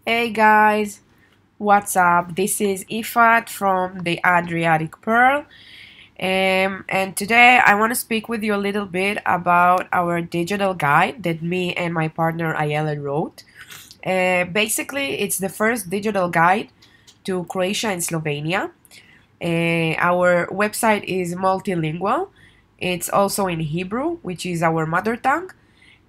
Hey guys, what's up? This is Ifat from the Adriatic Pearl, and today I want to speak with you a little bit about our digital guide that me and my partner Ayala wrote. Basically, it's the first digital guide to Croatia and Slovenia. Our website is multilingual. It's also in Hebrew, which is our mother tongue,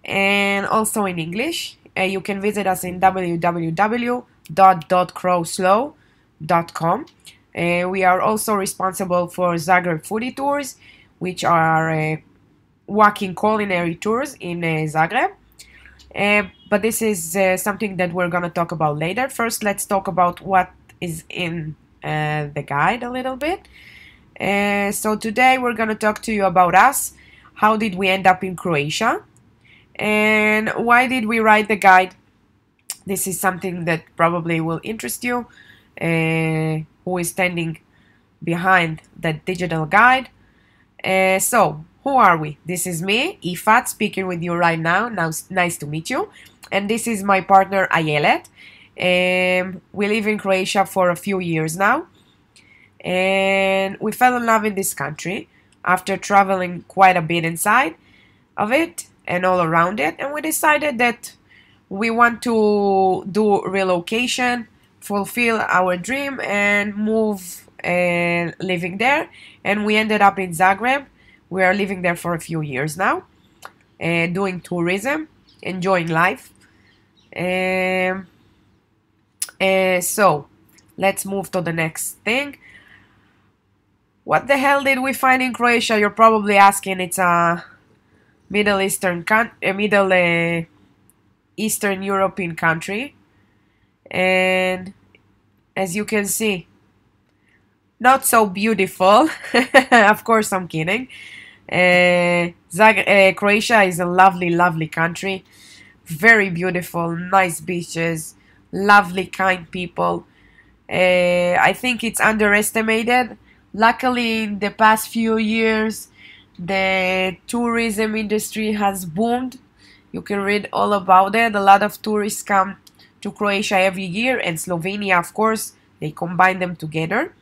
and also in English. You can visit us in www.crowslow.com. We are also responsible for Zagreb foodie tours, which are walking culinary tours in Zagreb. But this is something that we're going to talk about later. First, let's talk about what is in the guide a little bit. So today we're going to talk to you about us. How did we end up in Croatia? And why did we write the guide? This is something that probably will interest you. Who is standing behind the digital guide? So, who are we? This is me, Ifat, speaking with you right now. Nice to meet you. And this is my partner, Ayelet. We live in Croatia for a few years now. And we fell in love in this country after traveling quite a bit inside of it and all around it, and we decided that we want to do relocation, fulfill our dream, and move living there. And we ended up in Zagreb. We are living there for a few years now, doing tourism, enjoying life. So let's move to the next thing. What the hell did we find in Croatia? You're probably asking. It's a Middle Eastern European country, and as you can see, not so beautiful. Of course, I'm kidding. Croatia is a lovely country, very beautiful, nice beaches, lovely, kind people. I think it's underestimated. Luckily, in the past few years, the tourism industry has boomed. You can read all about it. A lot of tourists come to Croatia every year, and Slovenia, of course, they combine them together.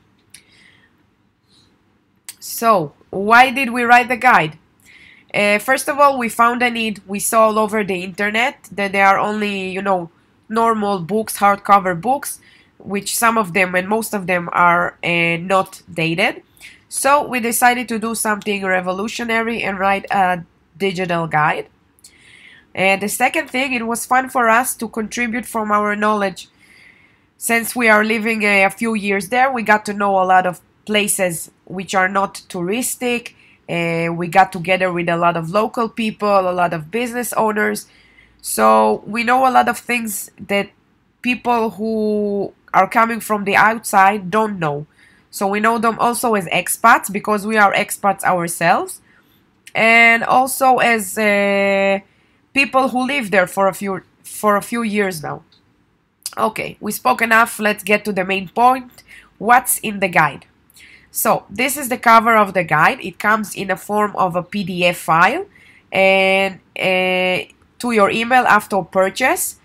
So, why did we write the guide? First of all, we found a need. We saw all over the internet that there are only, normal books, hardcover books, which some of them and most of them are not dated. So we decided to do something revolutionary and write a digital guide. And the second thing, it was fun for us to contribute from our knowledge. Since we are living a few years there, we got to know a lot of places which are not touristic. We got together with a lot of local people, a lot of business owners. So we know a lot of things that people who are coming from the outside don't know. So we know them also as expats because we are expats ourselves, and also as people who live there for a few years now. Okay, we spoke enough. Let's get to the main point. What's in the guide? So this is the cover of the guide. It comes in a form of a PDF file, and to your email after purchase.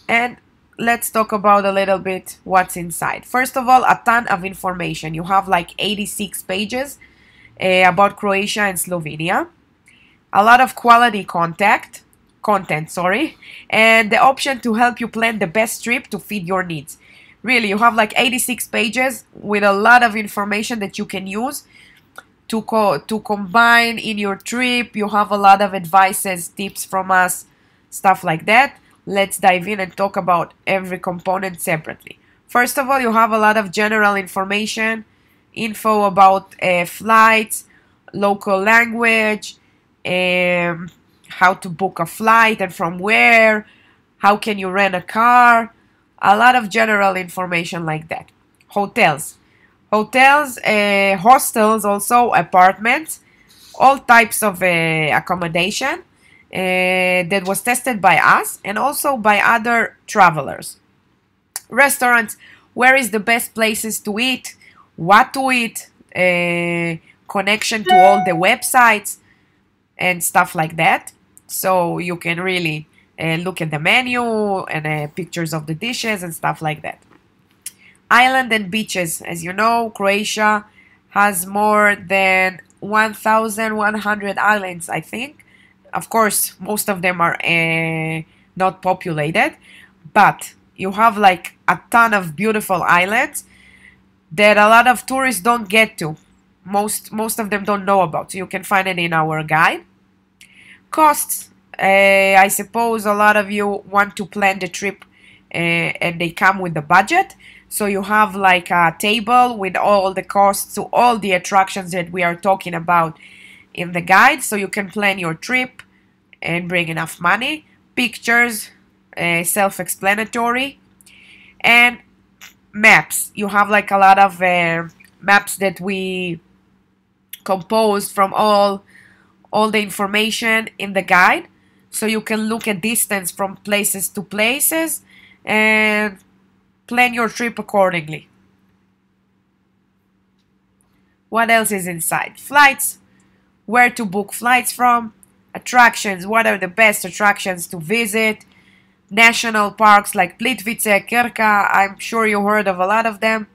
And let's talk about a little bit what's inside. First of all, a ton of information. You have like 86 pages about Croatia and Slovenia. A lot of quality content, and the option to help you plan the best trip to fit your needs. Really, you have like 86 pages with a lot of information that you can use to combine in your trip. You have a lot of advices, tips from us, stuff like that. Let's dive in and talk about every component separately. First of all, you have a lot of general information, info about flights, local language, how to book a flight and from where, how can you rent a car, a lot of general information like that. Hotels, hostels, also apartments, all types of accommodation. That was tested by us and also by other travelers. Restaurants, where is the best places to eat, what to eat, connection to all the websites and stuff like that. so you can really look at the menu and pictures of the dishes and stuff like that. Island and beaches. As you know, Croatia has more than 1,100 islands, I think. Of course, most of them are not populated, but you have like a ton of beautiful islands that a lot of tourists don't get to. Most of them don't know about, so you can find it in our guide. Costs. I suppose a lot of you want to plan the trip and they come with the budget. So you have like a table with all the costs to all the attractions that we are talking about in the guide, so you can plan your trip and bring enough money. Pictures, self-explanatory, and maps. You have like a lot of maps that we composed from all the information in the guide, so you can look at distance from places to places and plan your trip accordingly. What else is inside? Flights, where to book flights from, attractions, what are the best attractions to visit, national parks like Plitvice, Krka, I'm sure you heard of a lot of them.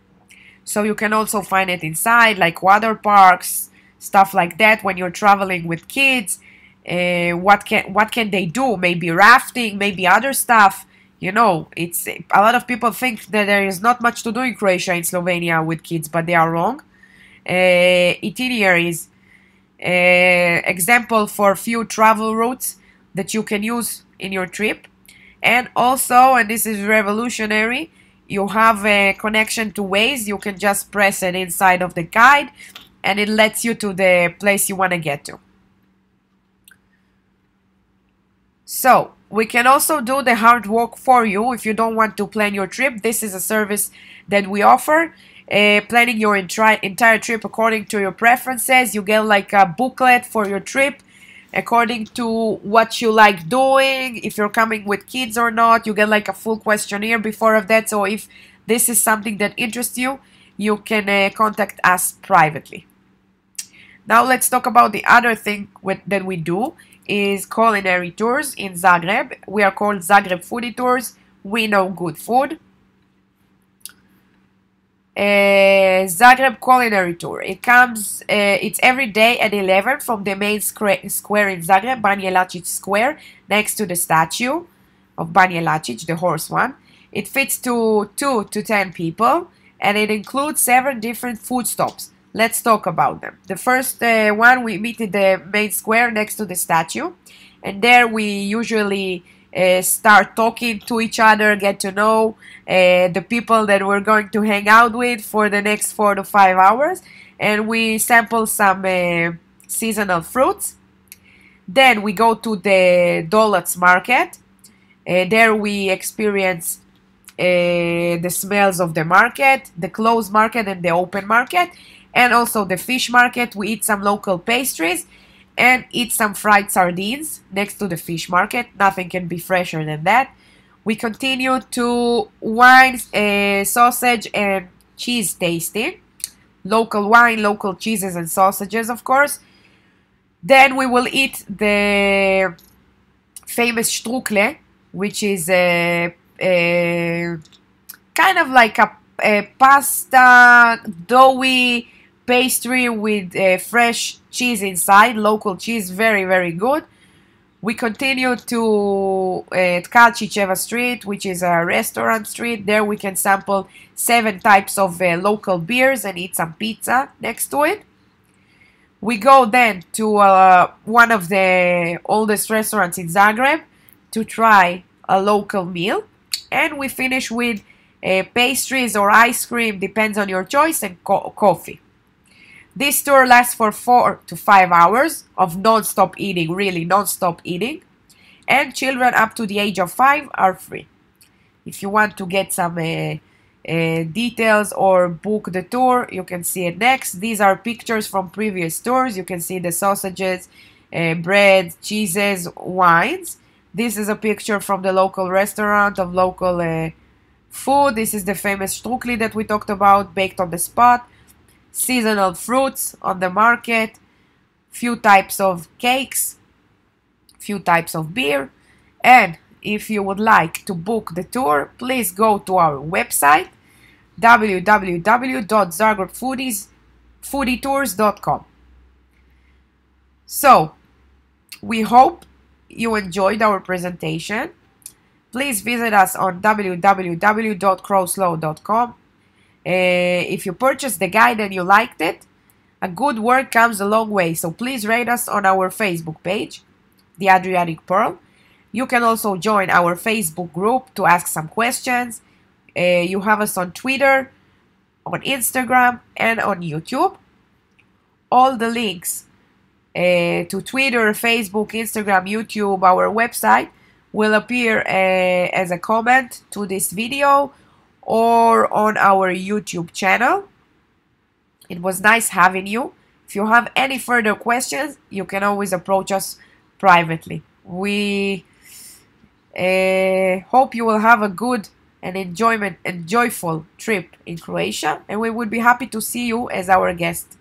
So you can also find it inside, like water parks, stuff like that when you're traveling with kids. What can they do? Maybe rafting, maybe other stuff. You know, it's a lot of people think that there is not much to do in Croatia and Slovenia with kids, but they are wrong. Itineraries, example for few travel routes that you can use in your trip. And also, and this is revolutionary, you have a connection to Waze. You can just press it inside of the guide and it lets you to the place you want to get to. So, we can also do the hard work for you if you don't want to plan your trip. This is a service that we offer. Planning your entire trip according to your preferences. You get like a booklet for your trip according to what you like doing, if you're coming with kids or not. You get like a full questionnaire before of that. So if this is something that interests you, you can contact us privately. Now let's talk about the other thing that we do is culinary tours in Zagreb. We are called Zagreb Foodie Tours. We know good food. Zagreb Culinary Tour. It's every day at 11 from the main square in Zagreb, Banja Lačić Square, next to the statue of Banja Lačić, the horse one. It fits to 2 to 10 people, and it includes 7 different food stops. Let's talk about them. The first one, we meet in the main square next to the statue, and there we usually start talking to each other, get to know the people that we're going to hang out with for the next 4 to 5 hours, and we sample some seasonal fruits. Then we go to the Dolac market. There we experience the smells of the market, the closed market and the open market, and also the fish market. We eat some local pastries and eat some fried sardines next to the fish market. Nothing can be fresher than that. We continue to wine, sausage and cheese tasting. Local wine, local cheeses and sausages, of course. Then we will eat the famous strukle, which is kind of like a pasta, doughy pastry with fresh cheese inside, local cheese, very, very good. We continue to Tkalčićeva Street, which is a restaurant street. There we can sample 7 types of local beers and eat some pizza next to it. We go then to one of the oldest restaurants in Zagreb to try a local meal. And we finish with pastries or ice cream, depends on your choice, and coffee. This tour lasts for 4 to 5 hours of non-stop eating, really non-stop eating. And children up to the age of 5 are free. If you want to get some details or book the tour, you can see it next. These are pictures from previous tours. You can see the sausages, bread, cheeses, wines. This is a picture from the local restaurant of local food. This is the famous strukli that we talked about, baked on the spot. Seasonal fruits on the market. Few types of cakes. few types of beer. And if you would like to book the tour, please go to our website www.zagrebfoodietours.com. So, we hope you enjoyed our presentation. Please visit us on www.crowslow.com. If you purchased the guide and you liked it, a good word comes a long way, so please rate us on our Facebook page, The Adriatic Pearl. You can also join our Facebook group to ask some questions. You have us on Twitter, on Instagram, and on YouTube. All the links to Twitter, Facebook, Instagram, YouTube, our website will appear as a comment to this video or on our YouTube channel. It was nice having you. If you have any further questions, you can always approach us privately. We hope you will have a good and joyful trip in Croatia, and we would be happy to see you as our guest.